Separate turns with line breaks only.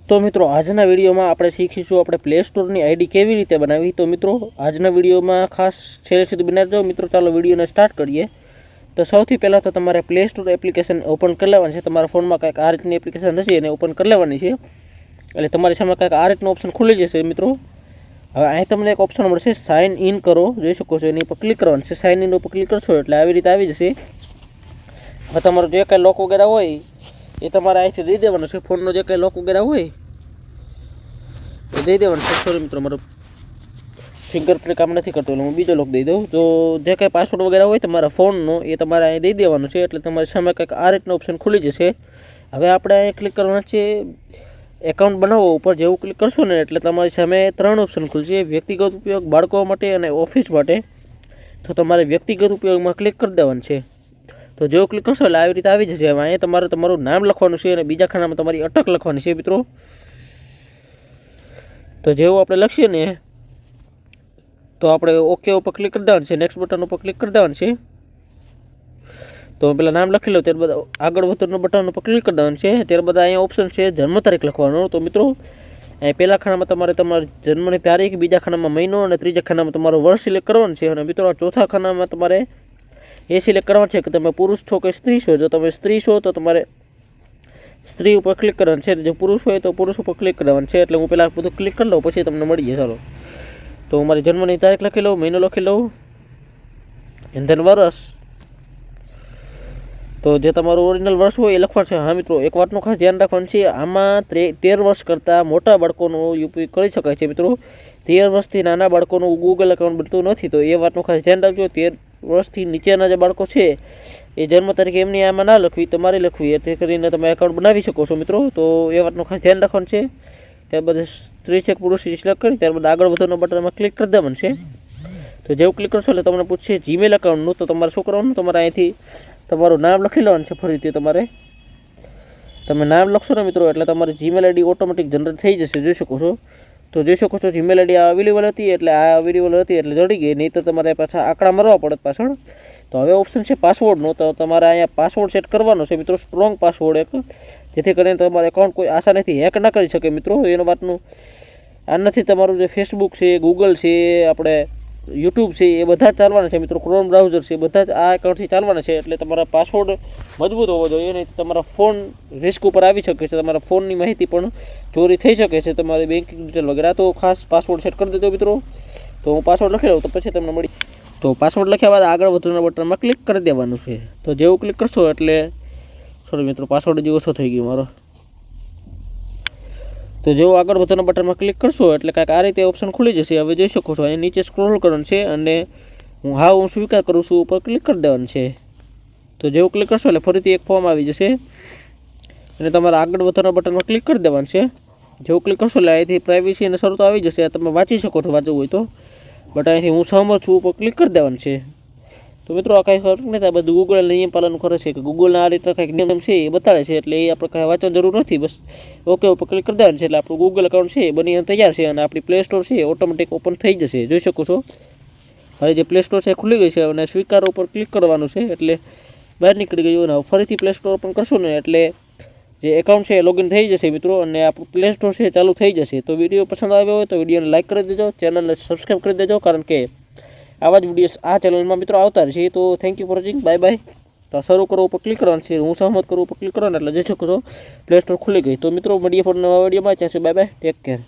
तो मित्रों आजना विडियो में આપણે શીખીશું આપણે પ્લે સ્ટોર ની આઈડી કેવી રીતે બનાવવી। तो मित्रों आजना विडियो में खास छेड़े સુધી બનાવી દો। मित्रों ચાલો વિડિયોને સ્ટાર્ટ કરીએ। तो સૌથી પહેલા તો તમારે પ્લે સ્ટોર એપ્લિકેશન ઓપન કરી લેવાની છે। તમારા ફોનમાં કંઈક આ રીતની એપ્લિકેશન હશે એને ઓપન કરી લેવાની છે। એટલે તમારી સામે કંઈક આ રીતનો ઓપ્શન ખુલી જશે। મિત્રો હવે અહીં તમને એક ઓપ્શન મળશે સાઇન ઇન કરો, જોઈ શકો છો, એની પર ક્લિક કરવાનું છે। સાઇન ઇન ઉપર ક્લિક કરશો એટલે આવી રીતે આવી જશે। હવે તમારો જે કંઈ લોક વગેરે હોય એ તમારે અહીંથી દઈ દેવાનો છે। ફોનનો જે કંઈ લોક વગેરે હોય એ દઈ દેવાનું છે। સોરી મિત્રો મારો ફિંગરપ્રિન્ટ કામ નથી કરતો એટલે હું બીજો લોક દઈ દઉં। તો જે કંઈ પાસવર્ડ વગેરે હોય તમારા ફોનનો એ તમારે અહીં દઈ દેવાનો છે। એટલે તમારી સામે કંઈક આ રીતનો ઓપ્શન ખુલી જશે। હવે આપણે અહીં ક્લિક કરવાના છે એકાઉન્ટ બનાવો ઉપર। જેવું ક્લિક કરશો ને એટલે તમારી સામે ત્રણ ઓપ્શન ખુલશે, વ્યક્તિગત ઉપયોગ, બાળકો માટે અને ઓફિસ માટે। તો તમારે વ્યક્તિગત ઉપયોગમાં ક્લિક કરી દેવાનું છે। તો જેવું ક્લિક કરશો એટલે આવી રીતે આવી જશે। હવે અહીંયા તમારે તમારું નામ લખવાનું છે અને બીજા ખાનામાં તમારી અટક લખવાની છે મિત્રો। તો જેવું આપણે લખીએ ને તો આપણે ઓકે ઉપર ક્લિક કરી દેવાનું છે, નેક્સ્ટ બટન ઉપર ક્લિક કરી દેવાનું છે। તો પહેલાં નામ લખી લો, ત્યારબાદ આગળ વધવાનું બટન ઉપર ક્લિક કરી દેવાનું છે। ત્યારબાદ અહીંયા ઓપ્શન છે જન્મ તારીખ લખવાનો। તો મિત્રો અહીં પહેલા ખાનામાં તમારે તમારી જન્મની તારીખ, બીજા ખાનામાં મહિનો અને ત્રીજા ખાનામાં તમારો વર્ષ સિલેક્ટ કરવાનું છે। અને મિત્રો ચોથા ખાનામાં તમારે એ સિલેક્ટ કરવાનું છે કે તમે પુરુષ છો કે સ્ત્રી છો। જો તમે સ્ત્રી છો તો તમારે સ્ત્રી ઉપર ક્લિક કરવાનું છે, જો પુરુષ હોય તો પુરુષ ઉપર ક્લિક કરવાનું છે। એટલે હું પહેલાં બધું ક્લિક કરી લઉં પછી તમને મળી જાય। ચાલો તો હું મારી જન્મની તારીખ લખી લઉં, મહિનો લખી લઉં એન્ડ ધેન વર્ષ। તો જે તમારું ઓરિજિનલ વર્ષ હોય એ લખવાનું છે। હા મિત્રો એક વાતનું ખાસ ધ્યાન રાખવાનું છે, આમાં 13 વર્ષ કરતાં મોટા બાળકોનો ઉપયોગ કરી શકાય છે। મિત્રો 13 વર્ષથી નાના બાળકોનું ગૂગલ એકાઉન્ટ બનતું નથી, તો એ વાતનું ખાસ ધ્યાન રાખજો। 13 વર્ષથી નીચેના જે બાળકો છે એ જન્મ તારીખ એમની આમાં ના લખવી, તમારે લખવી, એટલે કરીને તમે એકાઉન્ટ બનાવી શકો છો મિત્રો। તો એ વાતનું ખાસ ધ્યાન રાખવાનું છે। ત્યારબાદ સ્ત્રી છે પુરુષ સિલેક્ટ કરી ત્યારબાદ આગળ વધવાનું બટનમાં ક્લિક કરી દેવાનું છે। તો જેવું ક્લિક કરશો એટલે તમને પૂછશે જીમેલ એકાઉન્ટનું। તો તમારે શું કરવાનું, તમારે અહીંથી તમારું નામ લખી લેવાનું છે। ફરીથી તમે નામ લખશો ને મિત્રો એટલે તમારી જીમેલ આઈડી ઓટોમેટિક જનરેટ થઈ જશે, જોઈ શકો છો। તો જોઈ શકો છો જીમેલ આઈડી અવેલેબલ હતી એટલે આ અવેલેબલ હતી એટલે જડી ગઈ, નહીં તો તમારે પાછા આંકડા મારવા પડે પાછળ। તો હવે ઓપ્શન છે પાસવર્ડનો। તો તમારે અહીંયા પાસવર્ડ સેટ કરવાનો છે મિત્રો, સ્ટ્રોંગ પાસવર્ડ એક, જેથી કરીને તમારું એકાઉન્ટ કોઈ આસાનીથી હેક ના કરી શકે મિત્રો। એનો વાતનું આ નથી, તમારું જે ફેસબુક છે, ગૂગલ છે, આપણે યુટ્યુબ છે એ બધા જ ચાલવાના છે મિત્રો, ક્રોમ બ્રાઉઝર છે, બધા જ આ એકાઉન્ટથી ચાલવાના છે। એટલે તમારા પાસવર્ડ મજબૂત હોવો જોઈએ, નહીં તમારા ફોન રિસ્ક ઉપર આવી શકે છે, તમારા ફોનની માહિતી પણ ચોરી થઈ શકે છે, તમારી બેન્કિંગ ડિટેલ વગેરે। તો ખાસ પાસવર્ડ સેટ કરી દેજો મિત્રો। તો હું પાસવર્ડ લખી લઉં તો પછી તમને મળી। તો પાસવર્ડ લખ્યા બાદ આગળ વધવાના બટનમાં ક્લિક કરી દેવાનું છે। તો જેવું ક્લિક કરશો એટલે સોરી મિત્રો પાસવર્ડ જ ઓછો થઈ ગયો મારો। તો જેવું આગળ વધવાના બટનમાં ક્લિક કરશો એટલે કાંઈક આ રીતે ઓપ્શન ખુલી જશે। હવે જોઈ શકો છો અહીંયા નીચે સ્ક્રોલ કરવાનું છે અને હું સ્વીકાર કરું છું ઉપર ક્લિક કરી દેવાનું છે। તો જેવું ક્લિક કરશો એટલે ફરીથી એક ફોર્મ આવી જશે અને તમારે આગળ વધવાના બટનમાં ક્લિક કરી દેવાનું છે। જેવું ક્લિક કરશો એટલે અહીંથી પ્રાઇવેસી અને શરતો આવી જશે, તમે વાંચી શકો છો વાંચવું હોય તો, બટ અહીંથી હું સહમત છું ઉપર ક્લિક કરી દેવાનું છે। તો મિત્રો આ કાંઈ ફરક નથી, આ બધું ગૂગલ નિયમ પાલન કરે છે કે ગૂગલના આ રીતના કંઈક નિયમ છે એ બતાડે છે, એટલે એ આપણે કાંઈ વાંચવાની જરૂર નથી, બસ ઓકે ઉપર ક્લિક કરી દેવાનું છે એટલે આપણું ગૂગલ એકાઉન્ટ છે એ બનીને તૈયાર છે અને આપણી પ્લે સ્ટોર છે એ ઓટોમેટિક ઓપન થઈ જશે, જોઈ શકો છો। હવે જે પ્લે સ્ટોર છે એ ખુલી ગઈ છે અને સ્વીકાર ઉપર ક્લિક કરવાનું છે એટલે બહાર નીકળી ગયું। અને ફરીથી પ્લે સ્ટોર ઓપન કરશો ને એટલે જે એકાઉન્ટ છે એ લોગિન થઈ જશે મિત્રો અને આપણું પ્લે સ્ટોર છે એ ચાલુ થઈ જશે। તો વિડીયો પસંદ આવ્યો હોય તો વિડીયોને લાઇક કરી દેજો, ચેનલને સબસ્ક્રાઈબ કરી દેજો, કારણ કે આવા જ વિડીયો આ ચેનલમાં મિત્રો આવતા રહેશે। તો thank you for watching, bye bye. તો શરૂ કરો ઉપર ક્લિક કરવાનું છે, હું સહમત કરું ઉપર ક્લિક કરવાનું એટલે જોઈ શકો છો પ્લે સ્ટોર ખુલી ગઈ। તો મિત્રો મળીએ ફોર નવા વિડીયોમાં, ત્યાં સુધી બાય બાય, ટેક કેર।